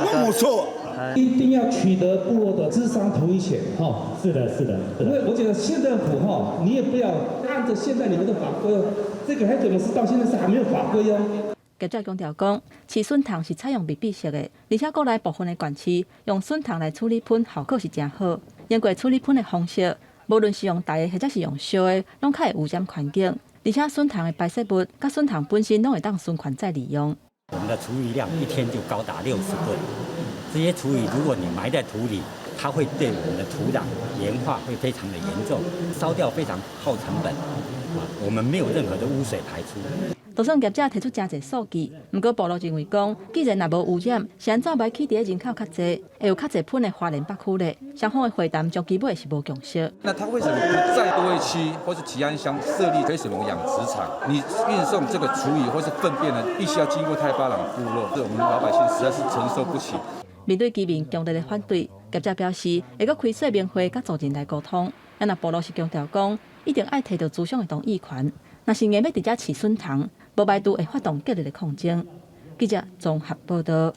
没错，一定要取得部落的智商同意权，哈。是的，是的。因为我觉得县政府哈，你也不要按着现在你们的法规哦，这个海水模式到现在是还没有法规哦。业者强调讲，饲笋塘是采用密闭式的，而且国内部分的县市用笋塘来处理喷效果是真好。经过处理喷的方式，无论是用大的或者是用小的，拢较会污染环境。而且笋塘的排泄物甲笋塘本身拢会当循环再利用。我们的厨余量一天就高达60吨，这些厨余如果你埋在土里，它会对我们的土壤盐化会非常的严重，烧掉非常耗成本，我们没有任何的污水排出。就算业者提出真侪数据，不过部落认为讲，既然若无污染，是安怎要去伫人口较济、会有较济喷的花莲北区咧？双方的会谈中基本是无共识。那他为什么不在多位区或是吉安乡设立黑水龙养殖场？你运送这个厨余或是粪便呢，必须要经过太巴朗部落，这我们老百姓实在是承受不起。面对居民强烈的反对，业者表示会搁开说明会，甲族人来沟通。若部落是强调讲，一定爱摕到主商的同意权。若是硬要直接饲笋塘，无排除会发动激烈的抗争。记者综合报道。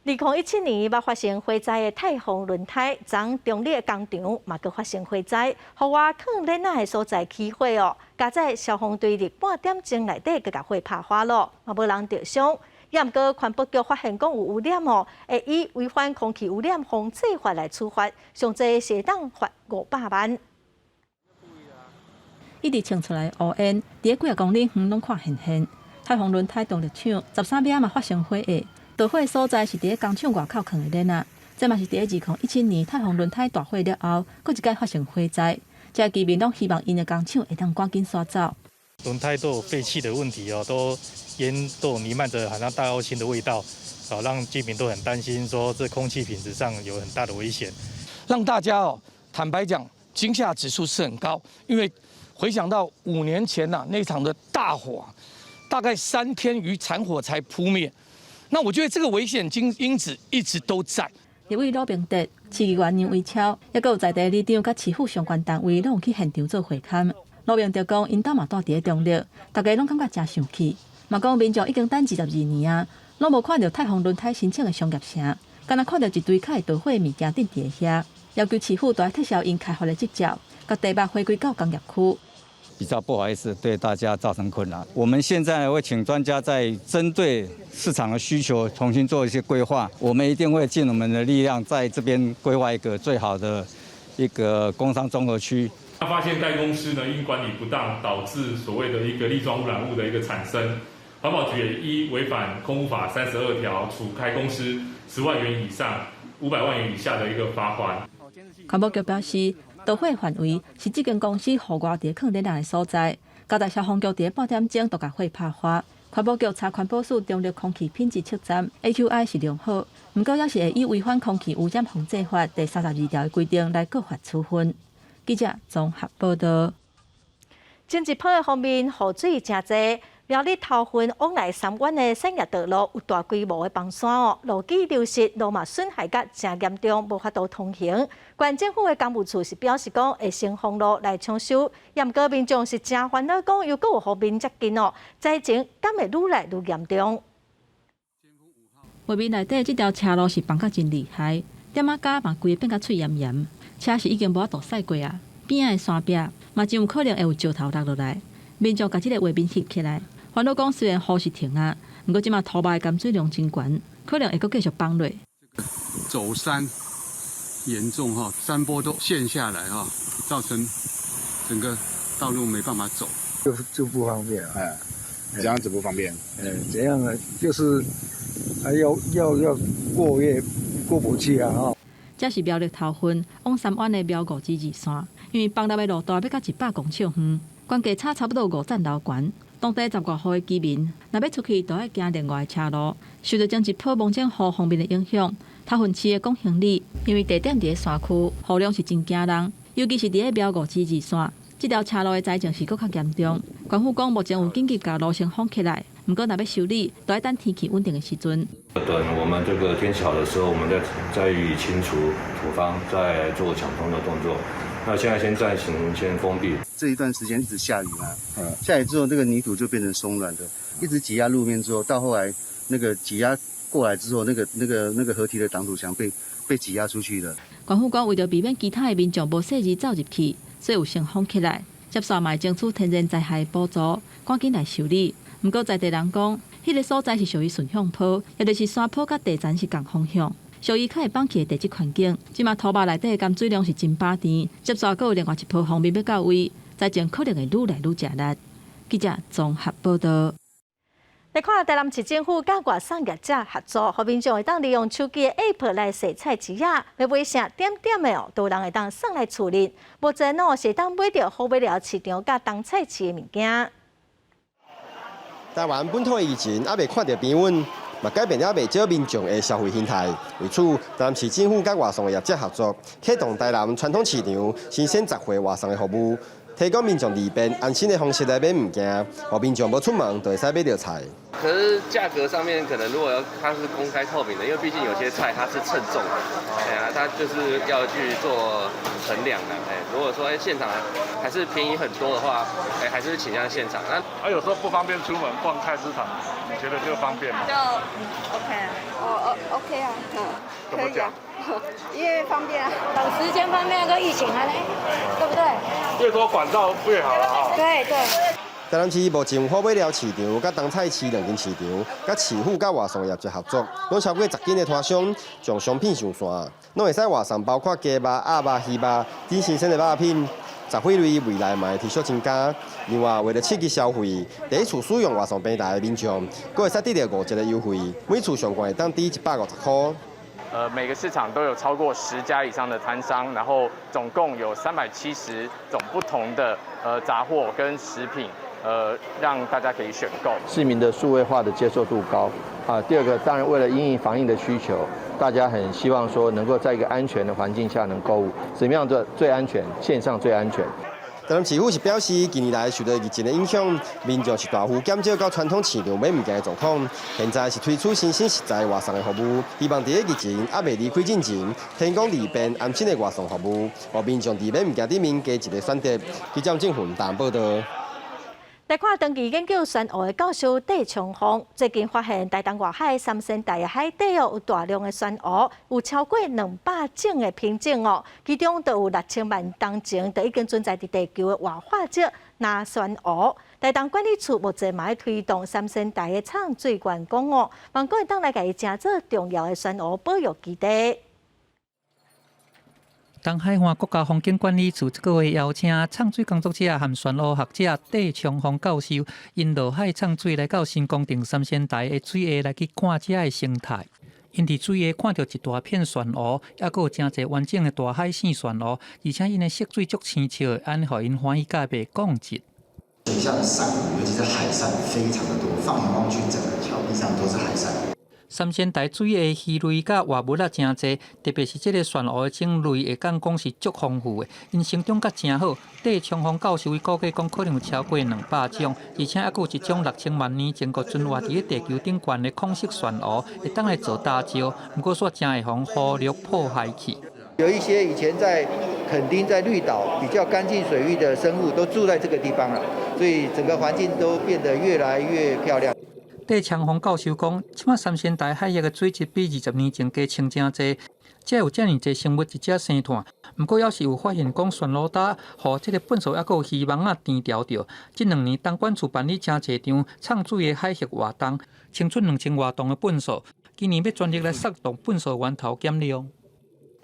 2017年捌发生火灾的太洪轮胎，昨中立工厂嘛阁发生火灾，户外坑恁仔的所在起火哦。加在消防队伫半点钟内底，佮甲火拍花咯，嘛无人着伤。也毋过环保局发现讲有污染哦，会以违反空气污染防治法来处罚，上济是当罚500万。一直冲出来的乌烟，伫几啊公里远拢看现。太洪轮胎动力厂13秒嘛发生火灾，导火所在是伫工厂外口藏的恁仔，这嘛是伫2017年太洪轮胎大火了后，佫一届发生火灾。这居民拢希望因的工厂会当赶紧刷走。轮胎都有废气的问题哦，烟都有弥漫着好像大药性的味道，让居民都很担心，说这空气品质上有很大的危险。让大家坦白讲，惊吓指数是很高，因为回想到5年前那场的大火，大概3天余残火才扑灭。那我觉得这个危险因子一直都在。立委罗明德、市议员杨维超，也有在地里长甲市府相关单位，拢有去现场做会勘。罗明德讲，因兜嘛住伫中立，大家拢感觉真生气。嘛讲民众已经等22年啊，拢无看到太洪轮胎申请的商业城，敢若看到一堆较会导火的物件顶伫遐，要求市府大撤销因开发的执照。甲地脉回归到工业区，比较不好意思对大家造成困扰。我们现在会请专家在针对市场的需求重新做一些规划，我们一定会尽我们的力量在这边规划一个最好的一个工商综合区。发现该公司呢因管理不当导致所谓的一个粒状污染物的一个产生，环保局也依违反空污法32条，处该公司10万元以上500万元以下的一个罚款。环保局表示，导火范围是这间公司户外伫坑恁仔的所在。交代消防局伫半点钟就甲火拍花。环保局查环保署中立空气品质测站 AQI 是良好，不过也是会以违反空气污染防治法第32条的规定来告发处分。记者综合报道。经济坡方面，雨水真侪。苗栗头份往来3湾的产业道路有大规模的崩山哦，路基流失，路嘛损害甲真严重，无法度通行。县政府的工务处是表示讲会先封路来抢修，也毋过民众是真烦恼讲，又有方面接近哦，灾情敢会愈来愈严重。画面内底这条车路是崩甲真厉害，点仔甲嘛规个变甲脆炎炎，车是已经无法度驶过啊，边仔的山壁嘛真有可能会有石头落落来。民众甲这个画面翕起来。烦恼讲，虽然雨是停啊，不过即马土坝的咸水量真悬，可能会阁继续崩落。走山严重哈，山坡都陷下来哈，造成整个道路没办法走，就不方便啊。怎样子不方便？怎样呢？就是还要过夜过不去啊哈。这是苗栗头份往3湾的苗五支二线，因为崩塌的路大要到100公尺远，关价差不多5层楼悬。当地10多户的居民，若要出去，都要行另外的车路。受到经济波猛降雨方面的影响，头份市的讲行李，因为地点伫山区，雨量是真惊人，尤其是伫苗五支二线，这条车路的灾情是搁较严重。官府讲目前有紧急把路线封起来，不过若要修理，都要等天气稳定的时阵。等我们这个天气好的时候，我们再予以清除土方，再做抢通的动作。那现在先暂行先封闭。这一段时间一直下雨嘛，下雨之后，这个泥土就变成松软的，一直挤压路面之后，到后来那个挤压过来之后，那个河堤的挡土墙被挤压出去了。县府讲为着避免其他的民众无细字走入去，所以有先封起来，接受嘛争取天然灾害补助，赶紧来修理。不过在地人讲，迄个所在是属于顺向坡，也就是山坡甲地层是同方向，属于较会放弃的地质环境。即马土坝内底的含水量是真饱甜，接受还有另外一波方面要到位，灾情可能会愈来愈吃力。记者综合报道。来看台南市政府甲外送业者合作，互民众会当利用手机的 App 来洗菜市仔，要买啥点点的哦，都有人会当送来处理。目前哦是当买到好买了市场甲当菜市的物件。台湾本土疫情还未看到平稳，嘛改变了未少民众的消费心态。为此，台南市政府甲外送业者合作，启动台南传统市场新鲜杂货外送的服务。提供民众利便安心的方式来买物件，让民众无出门就会使买到菜。可是价格上面可能如果它是公开透明的，因为毕竟有些菜它是称重的，它就是要去做衡量的。如果说现场还是便宜很多的话，还是倾向现场。那有时候不方便出门逛菜市场，你觉得就方便吗？就 OK 啊，OK 啊，可以啊。因为方便啊，等时间方面跟疫情啊嘞，对不对？越多管道越好了啊。对。台南市目前好买了市场、甲东菜市两间市场，甲市府甲外送业者合作，拢超过10间的摊商将商品上线，拢会使外送包括鸡肉、鸭肉、鱼肉、真新鲜的肉品。杂货类未来嘛会持续增加。另外，为了刺激消费，第一次使用外送平台的民众，佫会使得到5折的优惠，每次上限会当抵150块。每个市场都有超过10家以上的摊商，然后总共有370种不同的杂货跟食品，让大家可以选购。市民的数位化的接受度高啊。第二个，当然为了因应防疫的需求，大家很希望说能够在一个安全的环境下能购物，怎么样做最安全？线上最安全。台南市府是表示，近年来受到疫情的影响，民众是大幅减少到传统市场买物件的状况。现在是推出新鲜实在外送的服务，希望在疫情还未离开之前，提供利便安心的外送服务，让民众在买物件顶面加一个选择。记者郑云台报道。来看长期研究山湖的教授戴长虹，最近发现台东外海三仙台的海底有大量的山湖，有超过200种的品种哦，其中就有6000万当前就已经存在伫地球的活化石那山湖。台东管理处目前嘛在推动三仙台的畅水观光哦，望各位当来家己成做重要的山湖保育基地。东海岸国家风景管理处这个月邀请畅水工作者和山湖学者戴长虹教授，因落海畅水来到新光顶三仙台的水下来去看这的生态。因伫水下看到一大片珊瑚，还佫有真侪完整的大海性珊瑚，而且因的色水足清澈，安互因欢喜甲袂降质。水下的珊瑚，尤其是海珊，非常的多，放眼望去，整个峭壁上都是海珊。三仙台水下鱼类甲活物啊真侪，特别是这个珊瑚的种类，会讲讲是足丰富的，因成长甲真好。戴长虹教授伊估计讲可能有超过200种，而且还佫有一种6000万年前个存活伫地球顶悬的孔色珊瑚，会当来做搭礁，不过煞真会防腐蚀破坏去。有一些以前在垦丁、在绿岛比较干净水域的生物都住在这个地方了，所以整个环境都变得越来越漂亮。戴长虹教授讲，即马三仙台海域的水质比20年前加清真侪，才有遮尔侪生物一只生态。不过，要是有发现讲珊瑚礁，和这个粪扫还佫有鱼网啊填调着。这2年东管处办理真侪场畅水的海域活动，清出2000多吨的粪扫。今年要全力来策动粪扫源头减量。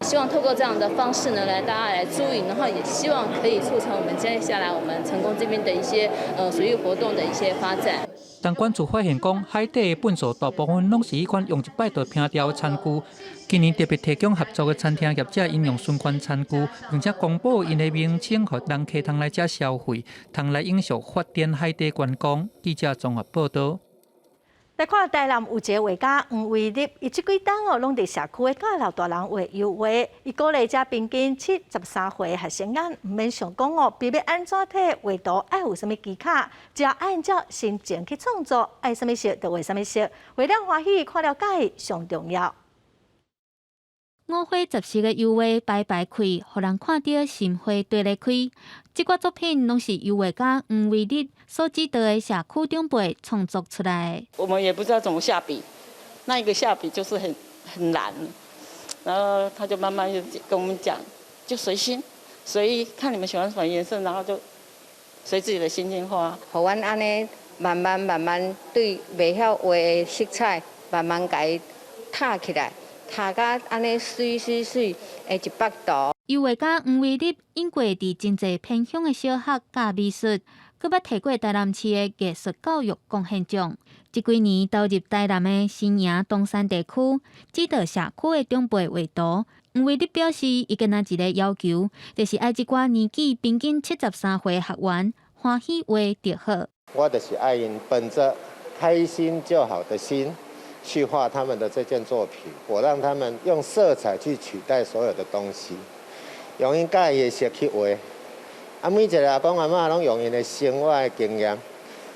希望透过这样的方式呢，大家来注意，然后也希望可以促成我们接下来我们成功这边的一些水域活动的一些发展。东管处发现讲，海底的粪扫大部分拢是迄款用一摆就拼掉的残具。今年特别提供合作的餐厅业者引用循环餐具，并且公布因的名称，让人客通来遮消费，通来永续发展海底观光。记者综合报道。来看台南有一个画家黄伟立，伊即几档哦，拢伫社区的教老大人画油画。伊鼓励遮平均73岁学生仔，毋免想讲哦，必要安怎体画图，爱有啥物技巧，只要按照心情去创作，爱啥物色就画啥物色，画了欢喜，看了解上重要。五花十色的油画排排开，互人看到心花对咧开。这挂作品拢是油画家黄伟立所指导的社区长辈创作出来。我们也不知道怎么下笔，那一个下笔就是很难。然后他就慢慢就跟我们讲，就随心，随意看你们喜欢什么颜色，然后就随自己的心情画。互阮安尼慢慢对袂晓画的色彩，慢慢甲伊踏起来，踏甲安尼水的一百度。油画家黄伟立因过伫真侪偏乡的小学教美术，佮捌摕过台南市的艺术教育贡献奖。这几年投入台南的新营东山地区，指导社区的长辈画图。黄伟立表示，伊跟他一个要求，就是爱这寡年纪平均73岁的学员欢喜画就好。我就是爱因本着开心就好的心去画他们的这件作品，我让他们用色彩去取代所有的东西，用因家己的色去画。每一个阿公阿嬷拢用因的生活的经验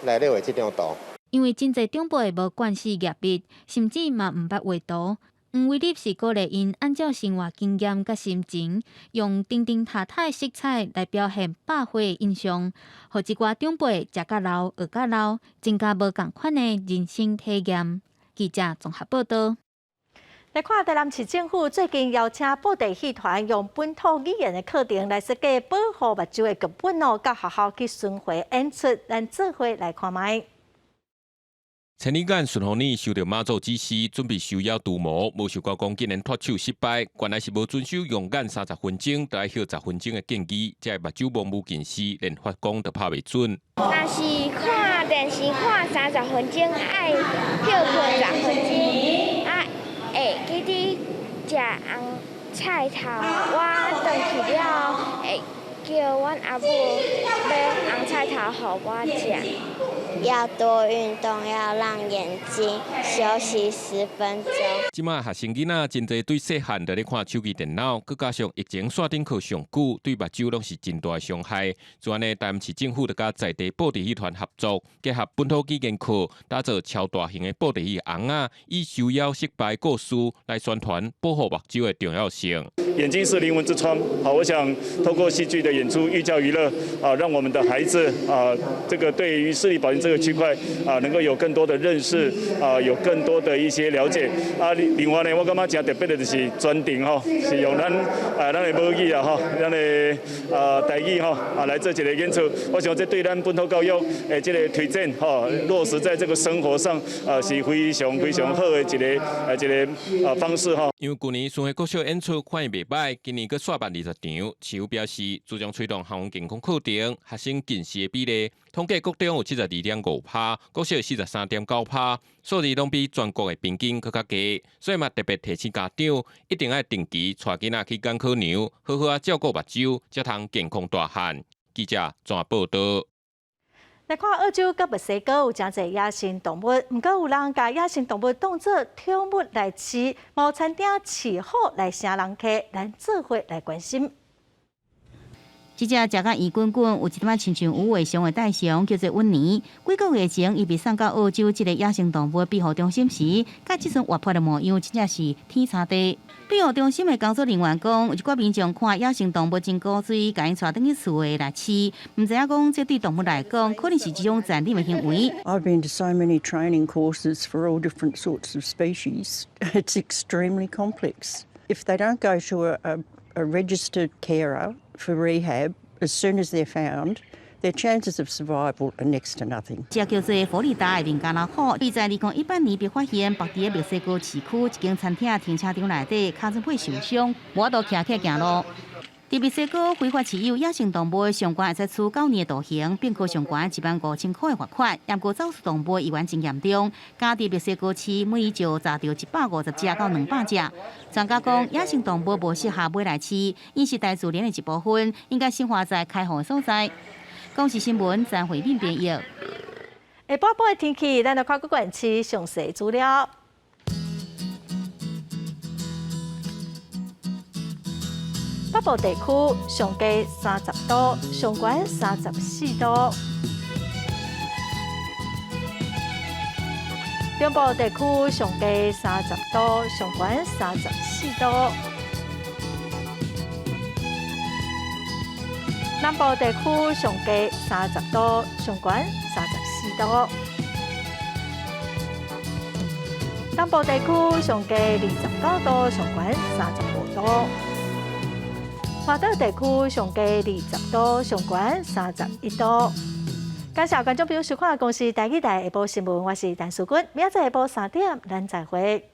来咧画这张图。因为真侪长辈无惯势业笔，甚至嘛毋捌画图。黄伟立是鼓励因按照生活经验甲心情，用叮叮塔塔的色彩来表现百岁的印象，互一寡长辈食甲老、学甲老，增加无共款的人生体验。记者综合报道。来看台南市政府最近邀请布袋戏团用本土语言的课程来设计保护目睭的剧本到学校去巡回演出，咱做伙来看卖。前年间顺风呢受到马祖指示，准备收押毒魔，无想到讲竟然脱手失败，原来是无遵守用眼30分钟，就要歇10分钟的建议，才目睭模糊近视，连发光都拍袂准。若是看电视看30分钟，爱休困10分钟，会记得食红菜头，我回去了会叫阮阿母买红菜头互我食。要多运动，要让眼睛休息10分钟。即马学生囡仔真侪对细汉就咧看手机电脑，佮加上疫情线顶靠上久，对目睭拢是真大伤害。就安尼，台南市政府就甲在地布袋戏团合作，结合本土语言课，打造超大型的布袋戏红仔，以收押失败故事来宣传保护目睭的重要性。眼睛是灵魂之窗，我想透过戏剧的演出，寓教于乐，让我们的孩子这个对于视力保健这个区块能够有更多的认识，有更多的一些了解。另外呢，我感觉真特别的就是专程是用咱的母语咱的台语来做一个演出。我想这对咱本土教育的这个推展落实在这个生活上是非常非常好的一个方式因为去年巡回国小演出反应袂歹，今年佮刷办20场。市府表示，主张推动校园健康课程，学生近视的比例，统计国中有72.5%，国小43.9%，数字拢比全国的平均佮较低。所以嘛，特别提醒家长，一定要定期带囡仔去眼科牛，好好照顾目睭，才通健康大汉。记者怎报道？来看澳洲佮墨西哥有真侪野生动物，毋过有人甲野生动物当作宠物来饲，毛餐厅饲好来请人客，咱做伙来关心。这只食甲圆滚滚，有一点亲像无尾熊的大熊，叫做温妮。几个月前，伊被送到澳洲这个野生动物庇护中心时，甲这阵活泼的模样，真正是天差地。庇护中心的工作人员讲，有一寡民众看野生动物真古锥，甲因带转去厝的来饲，唔知影讲这对动物来讲，可能是一种残忍的行为。I've been to so many training courses for all different sorts of species. It's extremely complex. If they don't go to a registered carer for rehab, as soon as they're found, their chances of survival are next to nothing. 这叫做佛里达的民间老虎，伊在2018年被发现绑伫墨西哥市区一间餐厅停车场内底，脚趾尾受伤，无法度徛起行路。在墨西哥非法持有野生动物，上悬会使处9年的徒刑，并科上悬15000块的罚款。不过走私动物意外真严重，加在墨西哥市每年就查到150只到200只。专家讲，野生动物无适合买来饲，因是大自然的一部分，应该生活在开放的所在。公视新闻张慧敏编译。下晡晡的天气，咱来看各县市详细资料。北部地区上低30度，上悬34度；中部地区上低30度，上悬34度；南部地区上低30度，上悬34度；东部地区上低29度，上悬35度；华岛地区上低20度，上悬31度。感谢观众朋友收看《公视台语台下晡新闻》，我是陈淑君，明仔载下晡3点，咱再会。